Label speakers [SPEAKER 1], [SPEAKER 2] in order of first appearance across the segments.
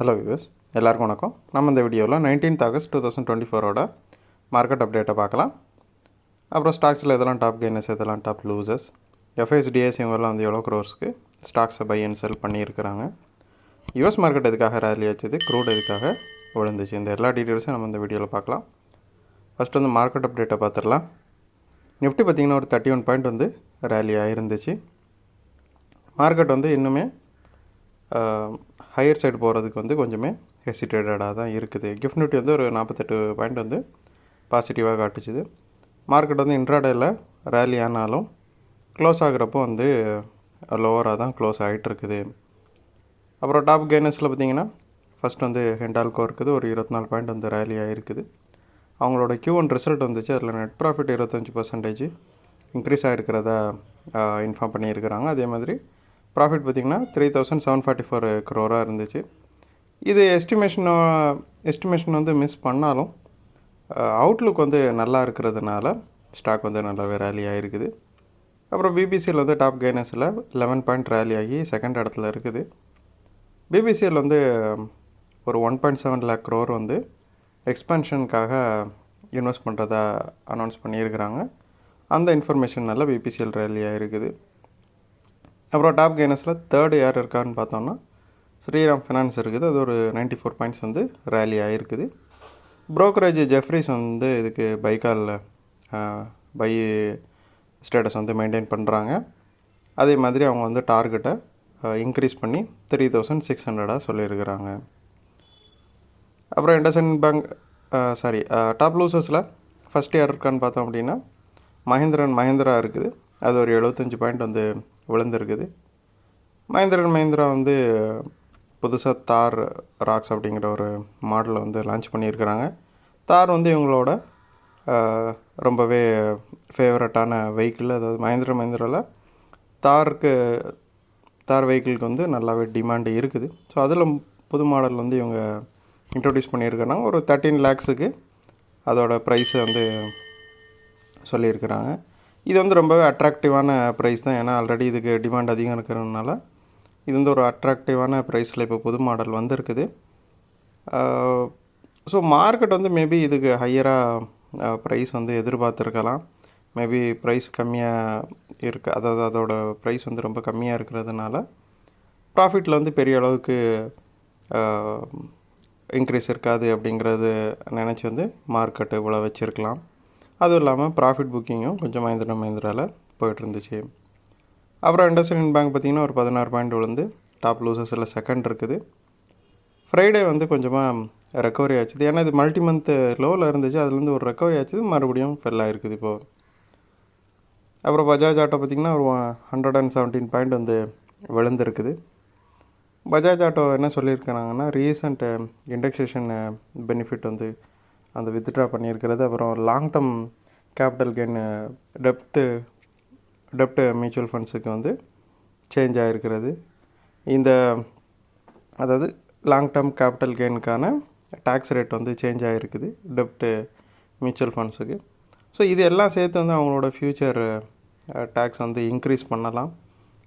[SPEAKER 1] Hello viewers, எல்லாருக்கும் வணக்கம். நம்ம இந்த வீடியோவில் 19th August 2024 மார்க்கெட் அப்டேட்டை பார்க்கலாம். அப்புறம் ஸ்டாக்ஸில் எதெல்லாம் டாப் கெய்னர்ஸ், எதெல்லாம் டாப் லூசர்ஸ், எஃப்ஐஎஸ்டிஎஸ் இவங்கெல்லாம் வந்து எவ்வளோ க்ரோர்ஸ்க்கு ஸ்டாக்ஸை பை அண்ட் செல் பண்ணியிருக்கிறாங்க, யூஎஸ் மார்க்கெட் எதுக்காக ரேலி ஆச்சுது, க்ரூட் எதுக்காக விழுந்துச்சு, இந்த எல்லா டீட்டெயில்ஸும் நம்ம இந்த வீடியோவில் பார்க்கலாம். ஃபஸ்ட்டு வந்து மார்க்கெட் அப்டேட்டை பார்த்துடலாம். நிஃப்டி பார்த்திங்கன்னா ஒரு 31 பாயிண்ட் வந்து ரேலி ஆகிருந்துச்சு. மார்க்கெட் வந்து இன்னுமே ஹையர் சைடு போகிறதுக்கு வந்து கொஞ்சமே ஹெசிடேட்டடாக தான் இருக்குது. கிஃப்ட் நிஃப்டி வந்து ஒரு 48 பாயிண்ட் வந்து பாசிட்டிவாக காட்டுச்சுது. மார்க்கெட் வந்து இன்ட்ராடேயில் ரேலி ஆனாலும் க்ளோஸ் ஆகிறப்போ வந்து லோவராக தான் க்ளோஸ் ஆகிட்டுருக்குது. அப்புறம் டாப் கெய்னர்ஸில் பார்த்திங்கன்னா ஃபஸ்ட் வந்து ஹெண்டால்கோ இருக்குது, ஒரு 24 பாயிண்ட் வந்து ரேலி ஆகிருக்குது. அவங்களோட Q1 ரிசல்ட் வந்துச்சு. அதில் நெட் ப்ராஃபிட் 25% இன்க்ரீஸ் ஆகிருக்கிறதா இன்ஃபார்ம் பண்ணியிருக்கிறாங்க. அதே மாதிரி ப்ராஃபிட் பார்த்திங்கன்னா 3744 crore இருந்துச்சு. இது எஸ்டிமேஷன் வந்து மிஸ் பண்ணாலும் அவுட்லுக் வந்து நல்லா இருக்கிறதுனால ஸ்டாக் வந்து நல்லாவே ரேலி ஆகிருக்குது. அப்புறம் பிபிசிஎல் வந்து டாப் கெய்னர்ஸில் 11 பாயிண்ட் ரேலி ஆகி செகண்ட் இடத்துல இருக்குது. பிபிசிஎல் வந்து ஒரு 1.7 lakh crore வந்து எக்ஸ்பென்ஷனுக்காக இன்வெஸ்ட் பண்ணுறதா அனௌன்ஸ் பண்ணியிருக்கிறாங்க. அந்த இன்ஃபர்மேஷனால் பிபிசிஎல் ரேலி ஆகிருக்குது. அப்புறம் டாப் கெய்னர்ஸில் தேர்டு யார் இருக்கான்னு பார்த்தோன்னா ஸ்ரீராம் ஃபினான்ஸ் இருக்குது. அது ஒரு 94 பாயிண்ட்ஸ் வந்து ரேலி ஆகிருக்குது. ப்ரோக்கரேஜ் ஜெஃப்ரிஸ் வந்து இதுக்கு பை ஸ்டேட்டஸ் வந்து மெயின்டைன் பண்ணுறாங்க. அதே மாதிரி அவங்க வந்து டார்கெட்டை இன்க்ரீஸ் பண்ணி 3600 சொல்லியிருக்கிறாங்க. அப்புறம் இண்டஸ்இண்ட் பேங்க் டாப் லூசர்ஸில் ஃபஸ்ட் யார் இருக்கான்னு பார்த்தோம் அப்படின்னா மஹிந்திரா இருக்குது. அது ஒரு 75 பாயிண்ட் வந்து விழுந்திருக்குது. மஹிந்திரா வந்து புதுசாக தார் ராக்ஸ் அப்படிங்கிற ஒரு மாடலை வந்து லான்ச் பண்ணியிருக்கிறாங்க. தார் வந்து இவங்களோட ரொம்பவே ஃபேவரட்டான வெஹிக்கிள். அதாவது மஹிந்திராவில் தார் வெஹிக்கிளுக்கு வந்து நல்லாவே டிமாண்டு இருக்குது. ஸோ அதில் புது மாடல் வந்து இவங்க இன்ட்ரடியூஸ் பண்ணியிருக்கிறாங்க. ஒரு 13 lakhsக்கு அதோட ப்ரைஸை வந்து சொல்லியிருக்கிறாங்க. இது வந்து ரொம்பவே அட்ராக்டிவான ப்ரைஸ் தான். ஏன்னா ஆல்ரெடி இதுக்கு டிமாண்ட் அதிகம் இருக்கிறதுனால இது வந்து ஒரு அட்ராக்டிவான ப்ரைஸில் இப்போ புது மாடல் வந்திருக்குது. ஸோ மார்க்கெட் வந்து மேபி இதுக்கு ஹையராக ப்ரைஸ் வந்து எதிர்பார்த்துருக்கலாம். மேபி ப்ரைஸ் கம்மியாக இருக்குது, அதாவது அதோட ப்ரைஸ் வந்து ரொம்ப கம்மியாக இருக்கிறதுனால ப்ராஃபிட்டில் வந்து பெரிய அளவுக்கு இன்க்ரீஸ் இருக்காது அப்படிங்கிறது நினச்சி வந்து மார்க்கெட்டு இவ்வளோ வச்சுருக்கலாம். அதுவும் இல்லாமல் ப்ராஃபிட் புக்கிங்கும் கொஞ்சம் மஹிந்திராவில் போய்ட்டுருந்துச்சு. அப்புறம் இண்டஸ்இண்ட் பேங்க் பார்த்திங்கன்னா ஒரு 16 பாயிண்ட் விழுந்து டாப் லூசர்ஸில் செகண்ட் இருக்குது. ஃப்ரைடே வந்து கொஞ்சமாக ரெக்கவரி ஆச்சுது. ஏன்னா இது மல்டி மந்த் லோவில் இருந்துச்சு, அதுலேருந்து ஒரு ரெக்கவரி ஆச்சுது, மறுபடியும் ஃபெல் ஆகிருக்குது இப்போது. அப்புறம் பஜாஜ் ஆட்டோ பார்த்திங்கன்னா ஒரு 117 பாயிண்ட் வந்து விழுந்திருக்குது. பஜாஜ் ஆட்டோ என்ன சொல்லியிருக்கிறாங்கன்னா ரீசண்ட் இண்டெக்ஸேஷன் பெனிஃபிட் வந்து அந்த வித்ட்ரா பண்ணியிருக்கிறது. அப்புறம் லாங் டேர்ம் கேபிட்டல் கெயின் டெப்ட் மியூச்சுவல் ஃபண்ட்ஸுக்கு வந்து சேஞ்ச் ஆகிருக்கிறது. அதாவது லாங் டேர்ம் கேபிட்டல் கெயினுக்கான டேக்ஸ் ரேட் வந்து சேஞ்ச் ஆகிருக்குது டெப்ட் மியூச்சுவல் ஃபண்ட்ஸுக்கு. ஸோ இது எல்லாம் சேர்த்து வந்து அவங்களோட ஃப்யூச்சர் டேக்ஸ் வந்து இன்க்ரீஸ் பண்ணலாம்.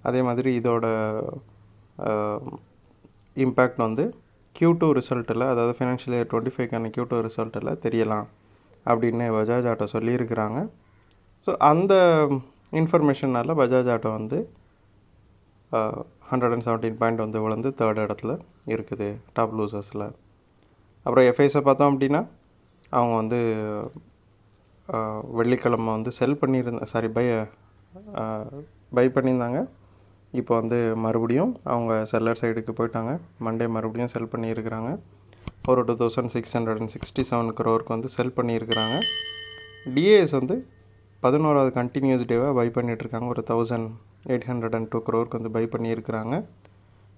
[SPEAKER 1] அதே மாதிரி இதோட இம்பேக்ட் வந்து Q2 ரிசல்ட்டில், அதாவது ஃபினான்ஷியல் இயர் 25க்கான Q2 ரிசல்ட்டில் தெரியலாம் அப்படின்னு பஜாஜ் ஆட்டோ சொல்லியிருக்கிறாங்க. ஸோ அந்த இன்ஃபர்மேஷனால் பஜாஜ் ஆட்டோ வந்து 117 பாயிண்ட் வந்து விழுந்து தேர்ட் இடத்துல இருக்குது டாப் லூசர்ஸில். அப்புறம் எஃப்ஐஸை பார்த்தோம் அப்படின்னா அவங்க வந்து வெள்ளிக்கிழமை வந்து பை பண்ணியிருந்தாங்க. இப்போ வந்து மறுபடியும் அவங்க செல்லர் சைடுக்கு போயிட்டாங்க. மண்டே மறுபடியும் செல் பண்ணியிருக்கிறாங்க. ஒரு 2667 crore வந்து செல் பண்ணியிருக்கிறாங்க. டிஏஎஸ் வந்து 11வது கண்டினியூஸ் டேவாக பை பண்ணிகிட்ருக்காங்க. ஒரு 1802 crore வந்து பை பண்ணியிருக்கிறாங்க.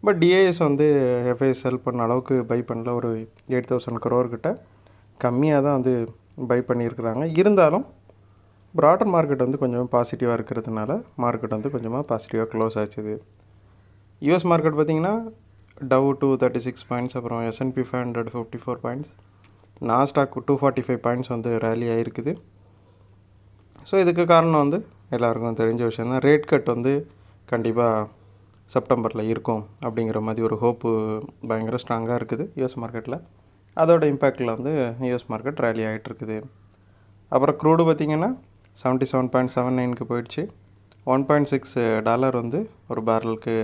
[SPEAKER 1] பட் டிஏஎஸ் வந்து எஃப்ஐஎஸ் செல் பண்ண அளவுக்கு பை பண்ணல. ஒரு 8000 crore கிட்ட கம்மியாக தான் வந்து பை பண்ணியிருக்கிறாங்க. இருந்தாலும் ப்ராடர் மார்க்கெட் வந்து கொஞ்சம் பாசிட்டிவாக இருக்கிறதுனால மார்க்கெட் வந்து கொஞ்சமாக பாசிட்டிவாக க்ளோஸ் ஆச்சுது. யூஎஸ் மார்க்கெட் பார்த்திங்கன்னா டவ் 236 பாயிண்ட்ஸ், அப்புறம் S&P 500 54 பாயிண்ட்ஸ், நாஸ்டாக் 245 பாயிண்ட்ஸ் வந்து ரேலி ஆகிருக்குது. ஸோ இதுக்கு காரணம் வந்து எல்லாருக்கும் தெரிஞ்ச விஷயம் தான். ரேட் கட் வந்து கண்டிப்பாக செப்டம்பரில் இருக்கும் அப்படிங்கிற மாதிரி ஒரு ஹோப்பு பயங்கர ஸ்ட்ராங்காக இருக்குது யூஎஸ் மார்க்கெட்டில். அதோட இம்பேக்டில் வந்து யூஎஸ் மார்க்கெட் ரேலி ஆகிட்டுருக்குது. அப்புறம் க்ரூடு பார்த்திங்கன்னா $77.79 போயிடுச்சு. $1.6 வந்து ஒரு பேரலுக்கு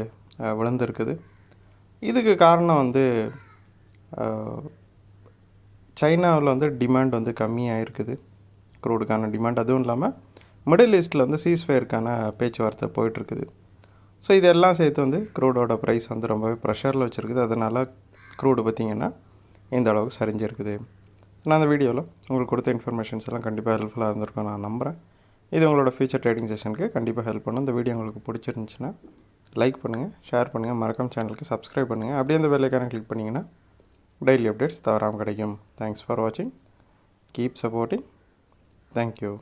[SPEAKER 1] விழுந்திருக்குது. இதுக்கு காரணம் வந்து சைனாவில் வந்து டிமாண்ட் வந்து கம்மியாக இருக்குது, க்ரூடுக்கான டிமாண்ட். அதுவும் இல்லாமல் மிடில் ஈஸ்ட்டில் வந்து சீஸ்ஃபயருக்கான பேச்சுவார்த்தை போயிட்டுருக்குது. ஸோ இதெல்லாம் சேர்த்து வந்து க்ரூடோட ப்ரைஸ் வந்து ரொம்பவே ப்ரெஷரில் வச்சுருக்குது. அதனால் க்ரூடு பார்த்திங்கன்னா இந்த அளவுக்கு சரிஞ்சிருக்குது. நான் அந்த வீடியோவில் உங்களுக்கு கொடுத்த இன்ஃபர்மேஷன்ஸ் எல்லாம் கண்டிப்பாக ஹெல்ப்ஃபுல்லாக இருந்திருக்கும் நான் நம்புகிறேன். இது உங்களோட ஃபியூச்சர் ட்ரேடிங் செஷனுக்கு கண்டிப்பாக ஹெல்ப் பண்ணும். இந்த வீடியோ உங்களுக்கு பிடிச்சிருந்துச்சுன்னா லைக் பண்ணுங்கள், ஷேர் பண்ணுங்கள், மறக்காம சேனலுக்கு சப்ஸ்கிரைப் பண்ணுங்கள். அப்படியே அந்த பெல் ஐகானை கிளிக் பண்ணிங்கன்னா டெய்லி அப்டேட்ஸ் தவறாமல் கிடைக்கும். தேங்க்ஸ் ஃபார் வாட்சிங். Keep supporting. தேங்க்யூ.